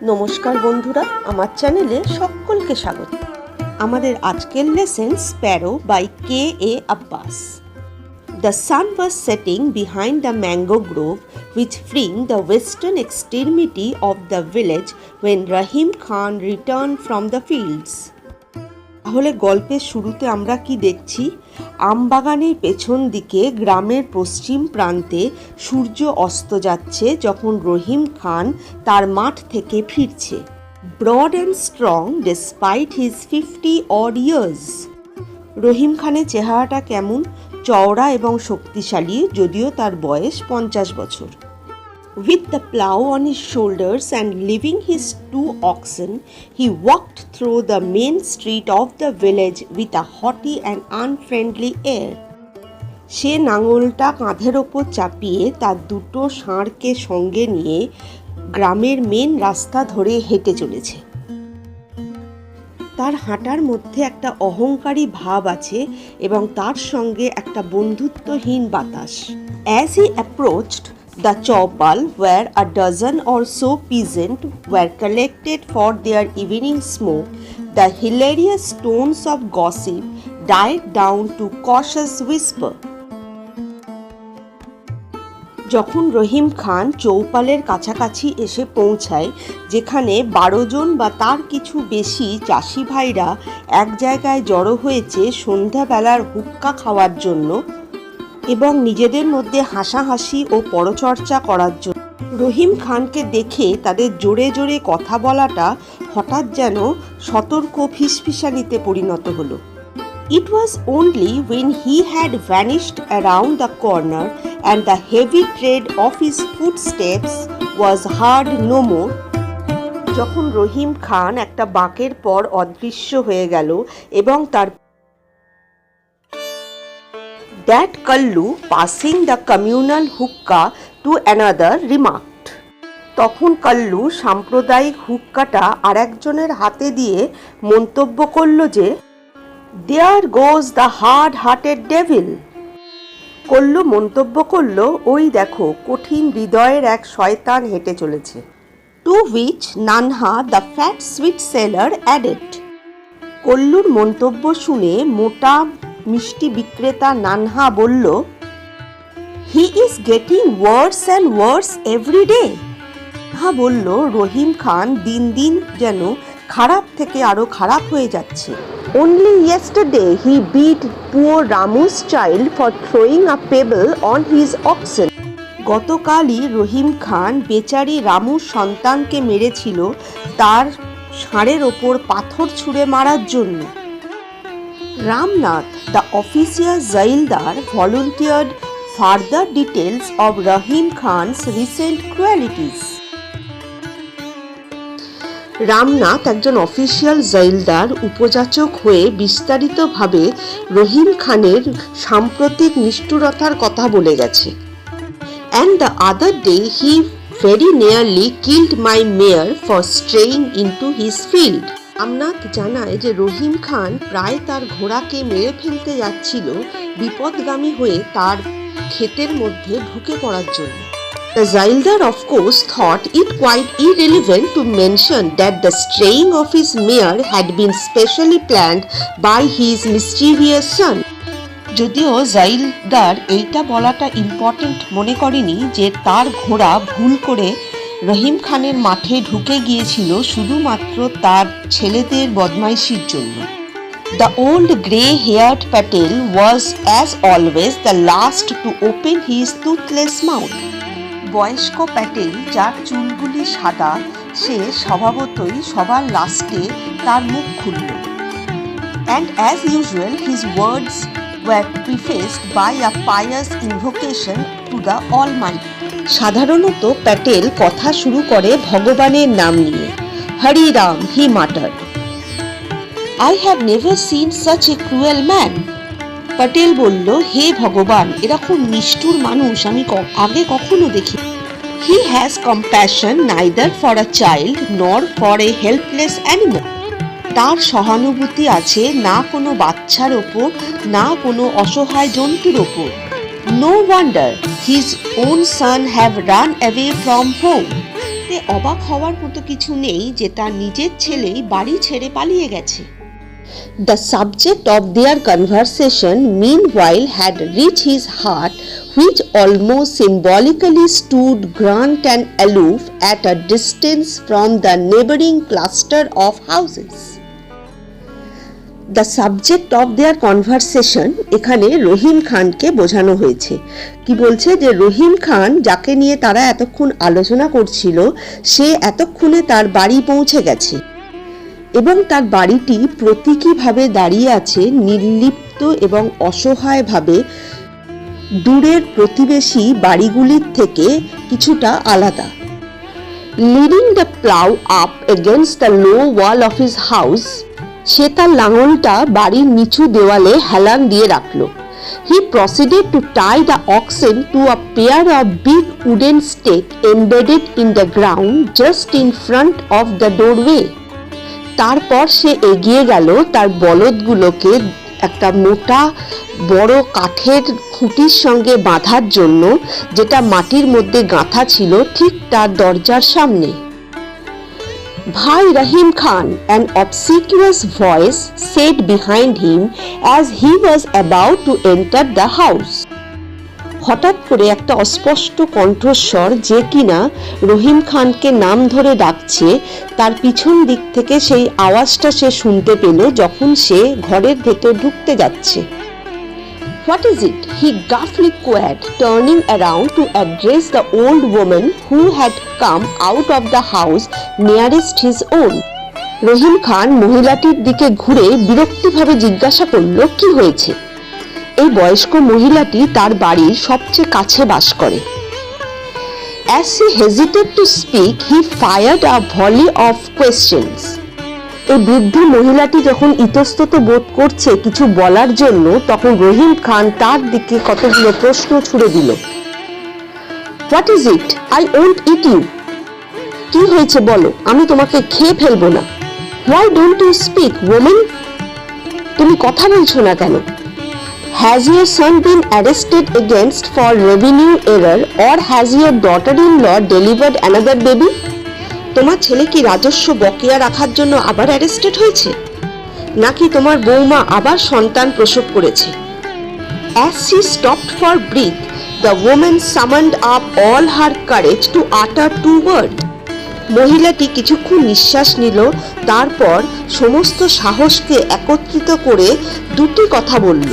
নমস্কার বন্ধুরা, আমার চ্যানেলে সকলকে স্বাগত। আমাদের আজকের lesson sparrow by K.A. Abbas. The sun was setting behind the mango grove which fringed the western extremity of the village when Rahim Khan returned from the fields. তাহলে গল্পের শুরুতে আমরা কি দেখছি? আমবাগানের পেছন দিকে গ্রামের পশ্চিম প্রান্তে সূর্য অস্ত যাচ্ছে যখন রহিম খান তার মাঠ থেকে ফিরছে। Broad and strong despite his 50 odd years. Rahim খানের চেহারাটা কেমন? চওড়া এবং শক্তিশালী, যদিও তার বয়স 50 বছর। With the plough on his shoulders and leaving his 2 oxen, he walked through the main street of the village with a haughty and unfriendly air. সে নাঙলটা কাঁধের ওপর চাপিয়ে তার দুটো ষাঁড়কে সঙ্গে নিয়ে গ্রামের মেন রাস্তা ধরে হেঁটে চলেছে। তার হাঁটার মধ্যে একটা অহংকারী ভাব আছে এবং তার সঙ্গে একটা বন্ধুত্বহীন বাতাস। As he approached the chowpal, where a dozen or so peasants were collected for their evening smoke, the hilarious tones of gossip died down to cautious whisper. যখন রহিম খান চৌপালের কাছাকাছি এসে পৌঁছায়, যেখানে 12 জন বা তার কিছু বেশি চাষি ভাইরা এক জায়গায় জড়ো হয়েছে সন্ধ্যাবেলার হুক্কা খাওয়ার জন্য এবং নিজেদের মধ্যে হাসাহাসি ও পরচর্চা করার জন্য, রহিম খানকে দেখে তাদের জোরে জোরে কথা বলাটা হঠাৎ যেন সতর্ক ফিসফিসানিতে পরিণত হলো। It was only when he had vanished around the corner and the heavy tread of his footsteps was heard no more. যখন রহিম খান একটা বাঁকের পর অদৃশ্য হয়ে গেল এবং তার that Kallu, passing the communal hookah to another, remarked. তখন কাল্লু সাম্প্রদায়িক হুক্কাটা আরেকজনের হাতে দিয়ে মন্তব্য করল যে There goes the hard-hearted devil. কল্লু মন্তব্য করল, ওই দেখো কঠিন হৃদয়ের এক শয়তান হেঁটে চলেছে। To which Nanha, the fat sweet seller, added. কল্লুর মন্তব্য শুনে মোটা মিষ্টি বিক্রেতা নানহা বলল, He is getting worse and worse every day. নানহা বলল, রহিম খান দিন দিন যেন খারাপ থেকে আরো খারাপ হয়ে যাচ্ছে। Only yesterday he beat poor Ramu's child for throwing a pebble on his oxen. গতকালই রহিম খান বেচারি রামুর সন্তানকে মেরেছিল তার ষাঁড়ের ওপর পাথর ছুঁড়ে মারার জন্য। Ramnath, the official jaildar, volunteered further details of Rahim Khan's recent cruelties. Ramnath একজন অফিসিয়াল জেলদার উপযাচক হয়ে বিস্তারিতভাবে রহিম খানের সাম্প্রতিক নিষ্ঠুরতার কথা বলে গেছে। And the other day he very nearly killed my mare for straying into his field. Ramnath জানায় যে রহিম খান প্রায় তার ঘোড়াকে মেরে ফেলতে যাচ্ছিল বিপদগামী হয়ে তার ক্ষেতের মধ্যে ঢুকে পড়ার জন্য। The jaildar of course thought it quite irrelevant to mention that the straying of his mare had been specially planned by his mischievous son. যদিও জাইলদার এইটা বলাটা ইম্পর্টেন্ট মনে করেনি যে তার ঘোড়া ভুল করে রহিম খানের মাঠে ঢুকে গিয়েছিল শুধুমাত্র তার ছেলেদের বদমাইশির জন্য। The old grey-haired Patel was as always the last to open his toothless mouth. বয়স্ক প্যাটেল, যার চুলগুলি সাদা, সে স্বভাবতই সবার লাস্টে তার মুখ খুলল। And as usual his words were prefaced by a pious invocation to the Almighty. সাধারণত প্যাটেল কথা শুরু করে ভগবানের নাম নিয়ে। Hari Ram, he muttered. I have never seen such a cruel man. Patel বলল, হে ভগবান, এরকম নিষ্ঠুর মানুষ আমি আগে কখনো দেখি। He has compassion neither for a child nor for a helpless animal. তার সহানুভূতি আছে না কোনো বাচ্চার ওপর, না কোনো অসহায় জন্তুর ওপর। No wonder his own son have run away from home. এতে অবাক হওয়ার মতো কিছু নেই যে তার নিজের ছেলেই বাড়ি ছেড়ে পালিয়ে গেছে। The subject of their conversation meanwhile had reached his heart, which almost symbolically stood grand and aloof at a distance from the neighboring cluster of houses. The subject of their conversation এখানে রহিম খানকে বোঝানো হয়েছে। কি বলছে যে রহিম খান যাকে নিয়ে তারা এতক্ষণ আলোচনা করছিল সে এতক্ষণে তার বাড়ি পৌঁছে গেছে এবং তার বাড়িটি প্রতীকীভাবে দাঁড়িয়ে আছে নির্লিপ্ত এবং অসহায়ভাবে দূরের প্রতিবেশী বাড়িগুলির থেকে কিছুটা আলাদা। Leading the plow up against the low wall of his house, সে তার লাঙলটা বাড়ির নিচু দেওয়ালে হেলান দিয়ে রাখল। He proceeded to tie the oxen to a pair of big wooden stakes embedded in the ground just in front of the doorway. তারপর সে এগিয়ে গেল তার বলদগুলোকে একটা মোটা বড় কাঠের খুঁটির সঙ্গে বাঁধার জন্য, যেটা মাটির মধ্যে গাঁথা ছিল ঠিক তার দরজার সামনে। ভাই রহিম খান, an obsequious voice said behind him as he was about to enter the house. হঠাৎ করে একটা অস্পষ্ট কণ্ঠস্বর যে কিনা রহিম খানকে নাম ধরে ডাকছে, তার পিছন দিক থেকে সেই আওয়াজটা সে শুনতে পেল যখন সে ঘরের ভেতর ঢুকতে যাচ্ছে। What is it? He gruffly queried, turning around to address the old woman who had come out of the house nearest his own. রহিম খান মহিলাটির দিকে ঘুরে বিরক্তিভাবে জিজ্ঞাসা করল, কি হয়েছে? এই বয়স্ক মহিলাটি তার বাড়ির সবচেয়ে কাছে বাস করে। As he hesitated to speak, he fired a volley of questions. এই বৃদ্ধ মহিলাটি যখন ইতস্তত বোধ করছে কিছু বলার জন্য, তখন রহিম খান তার দিকে কতগুলো প্রশ্ন ছুড়ে দিল। What is it? I won't eat you. কি হয়েছে বলো, আমি তোমাকে খেয়ে ফেলবো না। Why don't you speak, woman? তুমি কথা বলছো না কেন? Has your son been arrested against for revenue error, or has your daughter-in-law delivered another baby? তোমার ছেলে কি রাজস্ব বকেয়া রাখার জন্য আবার অ্যারেস্টেড হয়েছে, নাকি তোমার বৌমা আবার সন্তান প্রসব করেছে? As she stopped for breath, the woman summoned up all her courage to utter two words. মহিলাটি কিছুক্ষণ নিঃশ্বাস নিল, তারপর সমস্ত সাহসকে একত্রিত করে দুটি কথা বলল।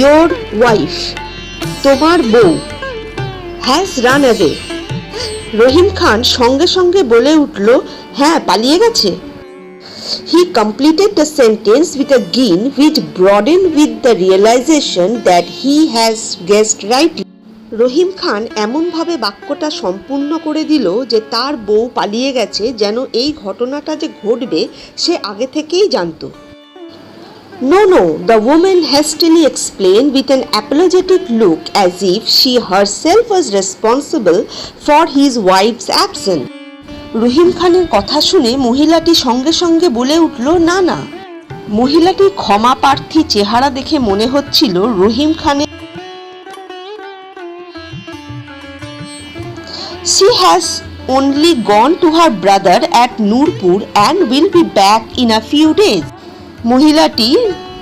Your wife, তোমার বউ, has run away. রহিম খান সঙ্গে সঙ্গে বলে উঠল, হ্যাঁ, পালিয়ে গেছে। He completed the sentence with a grin which broadened with the realization that he has guessed rightly. রহিম খান এমনভাবে বাক্যটা সম্পূর্ণ করে দিল যে তার বউ পালিয়ে গেছে, যেন এই ঘটনাটা যে ঘটবে সে আগে থেকেই জানতো। No, the woman hastily explained with an apologetic look as if she herself was responsible for his wife's absence. রহিম খানের কথা শুনে মহিলাটি সঙ্গে সঙ্গে বলে উঠল, না না। মহিলাটির ক্ষমা প্রার্থী চেহারা দেখে মনে হচ্ছিল রহিম খানের She has only gone to her brother at Nurpur and will be back in a few days. মহিলাটি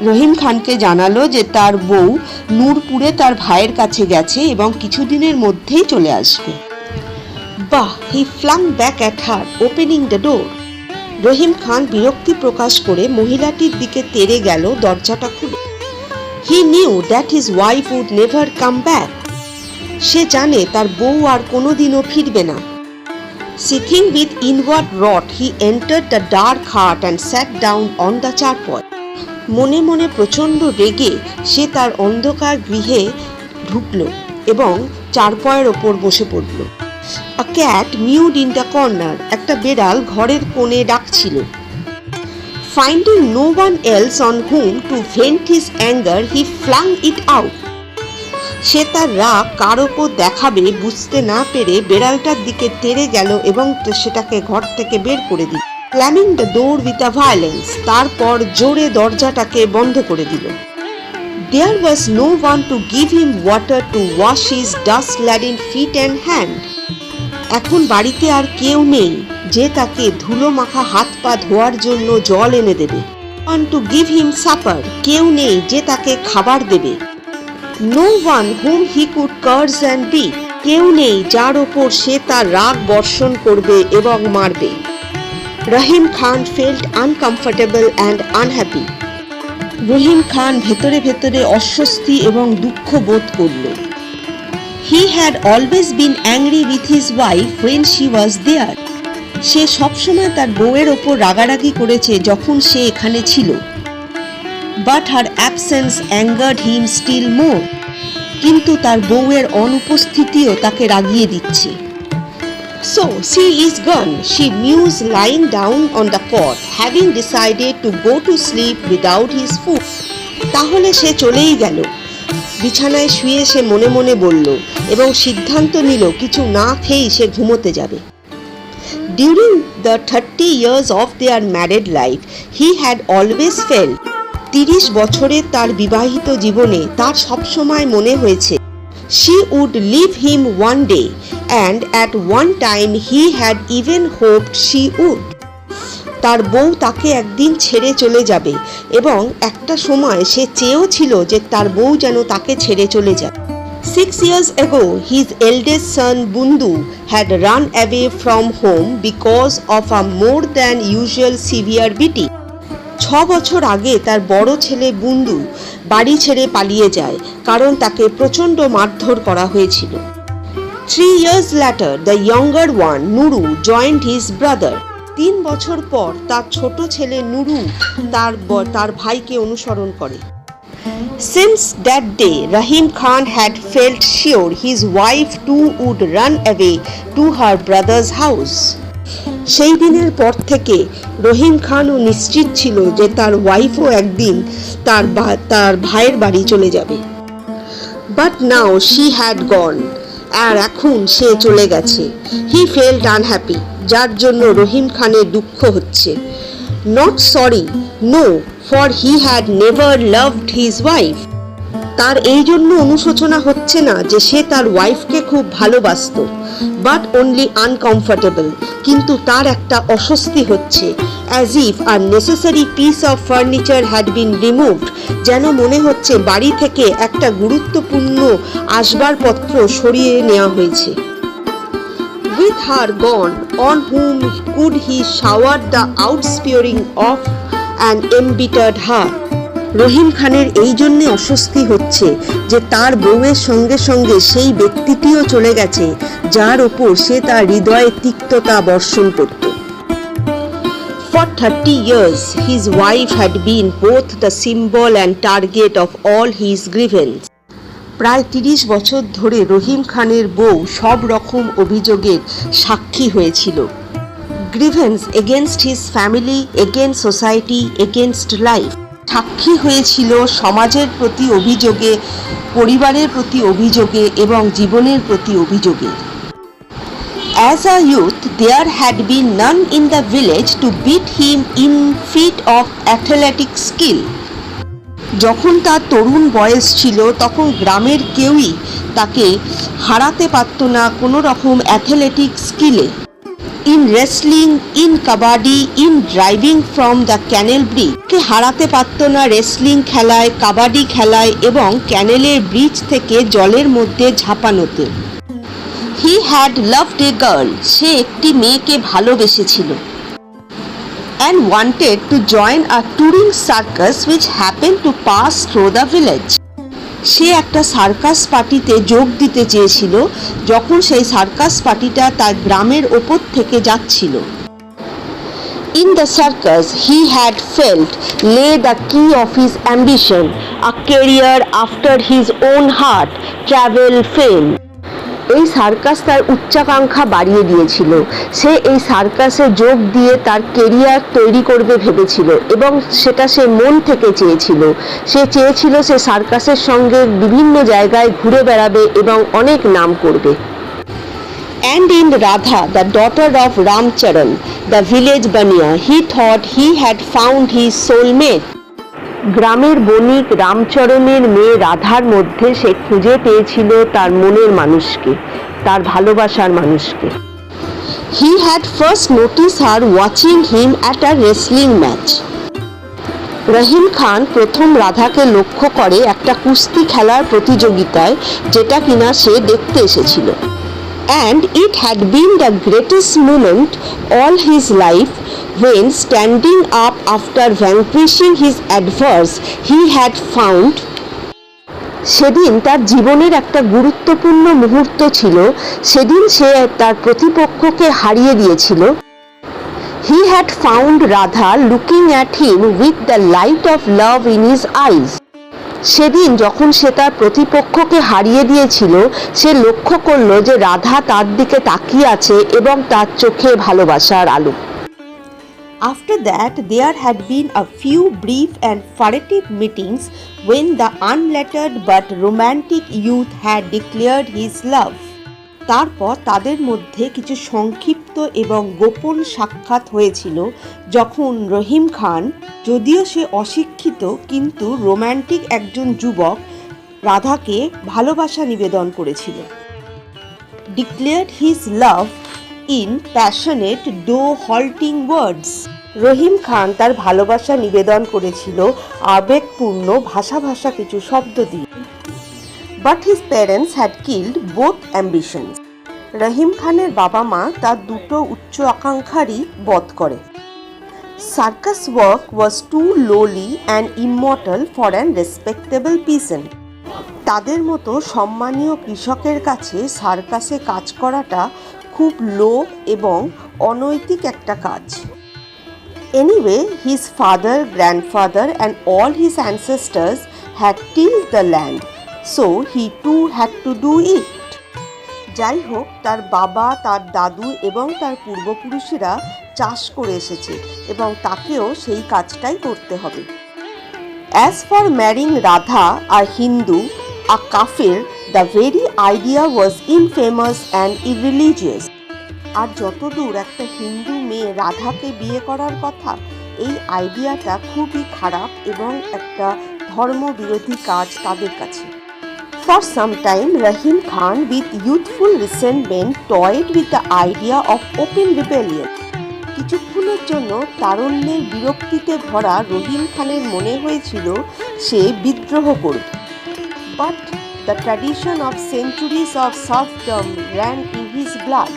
রহিম খানকে জানালো যে তার বউ নূরপুরে তার ভাইয়ের কাছে গেছে এবং কিছুদিনের মধ্যেই চলে আসবে। বাহ! He flung back at her, opening the door. Rahim Khan বিরক্তি প্রকাশ করে মহিলাটির দিকে তেড়ে গেল দরজাটা খুলে। He knew that his wife would never come back. সে জানে তার বউ আর কোনোদিনও ফিরবে না। Sitting with inward wrath, he entered the dark hut and sat down on the charpoy. মনে মনে প্রচণ্ড রেগে সে তার অন্ধকার গৃহে ঢুকল এবং চারপয়ের ওপর বসে পড়ল। A cat mewed in the corner. একটা বেড়াল ঘরের কোণে ডাকছিল। Finding no one else on whom to vent his anger, he flung it out. সে তার রাগ কার ওপর দেখাবে বুঝতে না পেরে বেড়ালটার দিকে তেড়ে গেল এবং সেটাকে ঘর থেকে বের করে দিল। Slamming the door with a violence, তারপর জোরে দরজাটাকে বন্ধ করে দিল। There was no one to give him water to wash his dust-laden feet and hand. এখন বাড়িতে আর কেউ নেই যে তাকে ধুলো মাখা হাত পা ধোয়ার জন্য জল এনে দেবে। one to give him supper, কেউ নেই যে তাকে খাবার দেবে। no one whom he could curse and beat, কেউ নেই যার ওপর সে তার রাগ বর্ষণ করবে এবং মারবে। রহিম খান felt uncomfortable and unhappy. রহিম খান ভেতরে ভেতরে অস্বস্তি এবং দুঃখ বোধ করল। He had always been angry with his wife when she was there. সে সবসময় তার বউয়ের ওপর রাগারাগি করেছে যখন সে এখানে ছিল। But her absence angered him still more. কিন্তু তার বউয়ের অনুপস্থিতিও তাকে রাগিয়ে দিচ্ছে। So she is gone, she mused lying down on the cot, having decided to go to sleep without his food. তাহলে সে চলেই গেল, বিছানায় শুয়ে সে মনে মনে বলল এবং সিদ্ধান্ত নিল কিছু না খেয়েই সে ঘুমোতে যাবে। During the 30 years of their married life, he had always felt, 30 বছরের তার বিবাহিত জীবনে তার সবসময় মনে হয়েছে, she would leave him one day, and at one time he had even hoped she would. তার বউ তাকে একদিন ছেড়ে চলে যাবে এবং একটা সময় সে চেয়েও ছিল যে তার বউ যেন তাকে ছেড়ে চলে যায়। 6 years ago, his eldest son Bundu had run away from home because of a more than usual severe beating. 6 বছর আগে তার বড় ছেলে বুন্দু বাড়ি ছেড়ে পালিয়ে যায় কারণ তাকে প্রচণ্ড মারধর করা হয়েছিল। 3 years later, the younger one, Nuru, joined his brother. 3 বছর পর তার ছোট ছেলে নুরু তার ভাইকে অনুসরণ করে। Since that day, Rahim Khan had felt sure his wife too would run away to her brother's house. সেই দিনের পর থেকে রহিম খানও নিশ্চিত ছিল যে তার ওয়াইফও একদিন তার ভাইয়ের বাড়ি চলে যাবে। But now she had gone. আর এখন সে চলে গেছে। He felt unhappy, যার জন্য রহিম খানের দুঃখ হচ্ছে। Not sorry, no, for he had never loved his wife. তার এই জন্য অনুশোচনা হচ্ছে না যে সে তার ওয়াইফকে খুব ভালোবাসত, বাট অনলি আনকমফর্টেবল, কিন্তু তার একটা অস্বস্তি হচ্ছে, as if a necessary piece of furniture had been removed, যেন মনে হচ্ছে বাড়ি থেকে একটা গুরুত্বপূর্ণ আসবাবপত্র সরিয়ে নেওয়া হয়েছে। With her gone, on whom could he shower the outspouring of an embittered heart? রহিম খানের এই জন্যে অস্বস্তি হচ্ছে যে তার বউয়ের সঙ্গে সঙ্গে সেই ব্যক্তিটিও চলে গেছে যার ওপর সে তার হৃদয়ে তিক্ততা বর্ষণ করত। For 30 years, his wife had been both the symbol and target of all his grievance. প্রায় 30 বছর ধরে রহিম খানের বউ সব রকম অভিযোগের সাক্ষী হয়েছিল। Grievance against his family, against society, against life. সাক্ষী হয়েছিল সমাজের প্রতি অভিযোগে, পরিবারের প্রতি অভিযোগে এবং জীবনের প্রতি অভিযোগে। As a youth, there had been none in the village to beat him in feat of athletic skill. যখন তার তরুণ বয়স ছিল তখন গ্রামের কেউই তাকে হারাতে পারত না কোনো রকম অ্যাথলেটিক স্কিলে। In wrestling, in kabaddi, in driving from the canal bridge, কে হারাতে পারত না রেসলিং খেলায়, কাবাডি খেলায় এবং ক্যানেলের ব্রিজ থেকে জলের মধ্যে ঝাঁপানোতে। He had loved a girl, সে একটি মেয়েকে ভালোবেসেছিল। And wanted to join a touring circus which happened to pass through the village. সে একটা সার্কাস পার্টিতে যোগ দিতে চেয়েছিল যখন সেই সার্কাস পার্টিটা তার গ্রামের ওপর থেকে যাচ্ছিল। In the circus he had felt lay the key of his ambition, a career after his own heart, travel, fame. এই সার্কাস তার উচ্চাকাঙ্ক্ষা বাড়িয়ে দিয়েছিল। সে এই সার্কাসে যোগ দিয়ে তার কেরিয়ার তৈরি করবে ভেবেছিল এবং সেটা সে মন থেকে চেয়েছিল। সে চেয়েছিল সে সার্কাসের সঙ্গে বিভিন্ন জায়গায় ঘুরে বেড়াবে এবং অনেক নাম করবে। And in Radha, the daughter of Ramcharan, the village baniya, he thought he had found his soulmate. গ্রামের বণিক রামচরণের মেয়ে রাধার মধ্যে সে খুঁজে পেয়েছিল তার মনের মানুষকে, তার ভালোবাসার মানুষকে। He had first noticed her watching him at a wrestling match. রহিম খান প্রথম রাধাকে লক্ষ্য করে একটা কুস্তি খেলার প্রতিযোগিতায়, যেটা কিনা সে দেখতে এসেছিল। And it had been the greatest moment all his life when, standing up after vanquishing his adverse, he had found সেদিন তার জীবনের একটা গুরুত্বপূর্ণ মুহূর্ত ছিল। সেদিন সে তার প্রতিপক্ষকে হারিয়ে দিয়েছিল। He had found Radha looking at him with the light of love in his eyes. সেদিন যখন সে তার প্রতিপক্ষকে হারিয়ে দিয়েছিল, সে লক্ষ্য করল যে রাধা তার দিকে তাকিয়ে আছে এবং তার চোখে ভালোবাসার আলো। After that, there had been a few brief and furtive meetings when the unlettered but romantic youth had declared his love. তারপর তাদের মধ্যে কিছু সংক্ষিপ্ত এবং গোপন সাক্ষাৎ হয়েছিল যখন রহিম খান, যদিও সে অশিক্ষিত কিন্তু রোম্যান্টিক একজন যুবক, রাধাকে ভালোবাসা নিবেদন করেছিল। Declared his love in passionate though halting words. রহিম খান তার ভালোবাসা নিবেদন করেছিল আবেগপূর্ণ ভাষা কিছু শব্দ দিয়ে। But his parents had killed both ambitions. রহিম খানের বাবা মা তার দুটো উচ্চ আকাঙ্ক্ষারই বধ করে। Circus work was too lowly and immortal for an respectable peasant. তাদের মতো সম্মানীয় কৃষকের কাছে সার্কাসে কাজ করাটা খুব লো এবং অনৈতিক একটা কাজ। Anyway, his father, grandfather and all his ancestors had tilled the land, so he too had to do it. যাই হোক, তার বাবা, তার দাদু এবং তার পূর্বপুরুষেরা চাষ করে এসেছে এবং তাকেও সেই কাজটাই করতে হবে। As for marrying Radha, a Hindu, a kafir, the very idea was infamous and irreligious. আর যতদূর একটা হিন্দু মেয়ে রাধাকে বিয়ে করার কথা, এই আইডিয়াটা খুবই খারাপ এবং একটা ধর্মবিরোধী কাজ তাদের কাছে। For some time, Rahim Khan, with youthful resentment, toyed with the idea of open rebellion. কিছুক্ষণের জন্য তারুণ্যের বিরক্তিতে ভরা রহিম খানের মনে হয়েছিল সে বিদ্রোহ করবে। But the tradition of centuries of serfdom ran in his blood.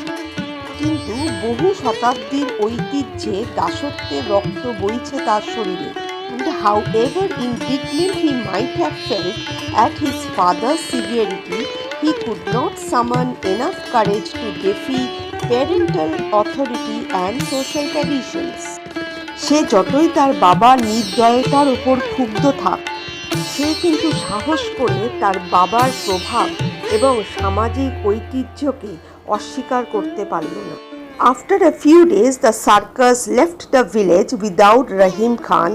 কিন্তু বহু শতাব্দীর ঐতিহ্যে দাসত্বের রক্ত বইছে তার শরীরে। And however indignant he might have felt at his father's severity, he could not summon enough courage to defy parental authority and social traditions. সে যতই তার বাবার নির্দয়তার উপর ক্ষুব্ধ থাক, সে কিন্তু সাহস করে তার বাবার প্রভাব এবং সামাজিক ঐতিহ্যকে অস্বীকার করতে পারল না। After a few days, the circus left the village without Rahim Khan,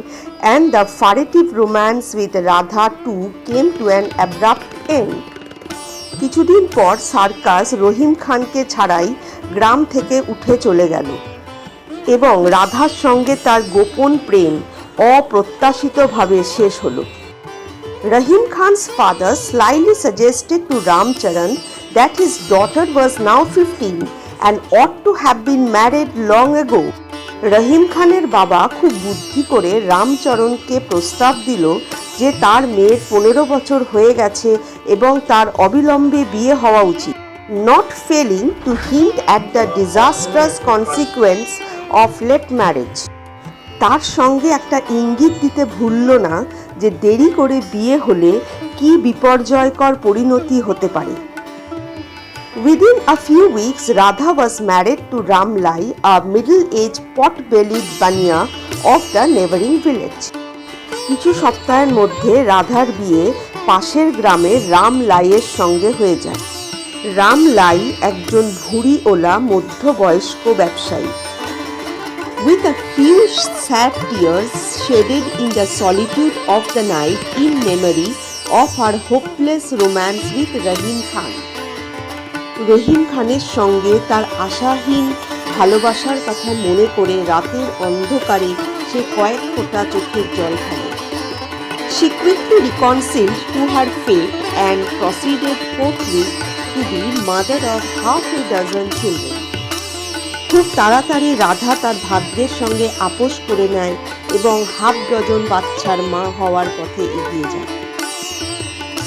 and the furtive romance with Radha too came to an abrupt end. কিছুদিন পর সার্কাস রহিম খানকে ছাড়াই গ্রাম থেকে উঠে চলে গেল এবং রাধার সঙ্গে তার গোপন প্রেম অপ্রত্যাশিতভাবে শেষ হলো। Rahim Khan's father slyly suggested to Ramcharan that his daughter was now 15 and ought to have been married long ago. রহিম খানের বাবা খুব বুদ্ধি করে রামচরণকে প্রস্তাব দিল যে তার মেয়ের 15 বছর হয়ে গেছে এবং তার অবিলম্বে বিয়ে হওয়া উচিত, not failing to hint at the disastrous consequence of late marriage. তার সঙ্গে একটা ইঙ্গিত দিতে ভুলল না যে দেরি করে বিয়ে হলে কি বিপর্যয়কর পরিণতি হতে পারে। Within a few weeks, Radha was married to Ramlai, a middle-aged pot-bellied baniya of the neighboring village. কিছু সপ্তাহের মধ্যে রাধার বিয়ে পাশের গ্রামের রামলাইয়ের সঙ্গে হয়ে যায়। রামলাই একজন ভুঁড়িওলা মধ্যবয়স্ক ব্যবসায়ী। With a few sad tears shedded in the solitude of the night in memory of her hopeless romance with Rahim Khan. রহিম খানের সঙ্গে তার আশাহীন ভালোবাসার কথা মনে করে রাতের অন্ধকারে সে কয়েক ফোঁটা চোখের জল ফেলে। She quickly reconciled to her fate and proceeded forthwith to be mother of half a dozen children. খুব তাড়াতাড়ি রাধা তার ভাগ্যের সঙ্গে আপোষ করে নেয় এবং হাফ ডজন বাচ্চার মা হওয়ার পথে এগিয়ে যায়।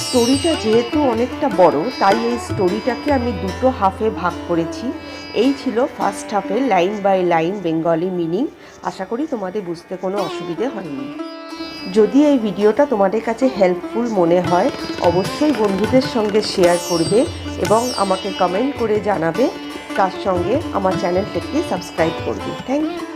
স্টোরিটা যেহেতু অনেকটা বড়, তাই এই স্টোরিটাকে আমি দুটো হাফে ভাগ করেছি। এই ছিল ফার্স্ট হাফে line by line Bengali meaning. আশা করি তোমাদের বুঝতে কোনো অসুবিধে হয়নি। যদি এই ভিডিওটা তোমাদের কাছে হেল্পফুল মনে হয়, অবশ্যই বন্ধুদের সঙ্গে শেয়ার করবে এবং আমাকে কমেন্ট করে জানাবে। তার সঙ্গে আমার চ্যানেলটাকে সাবস্ক্রাইব করবে। Thank you.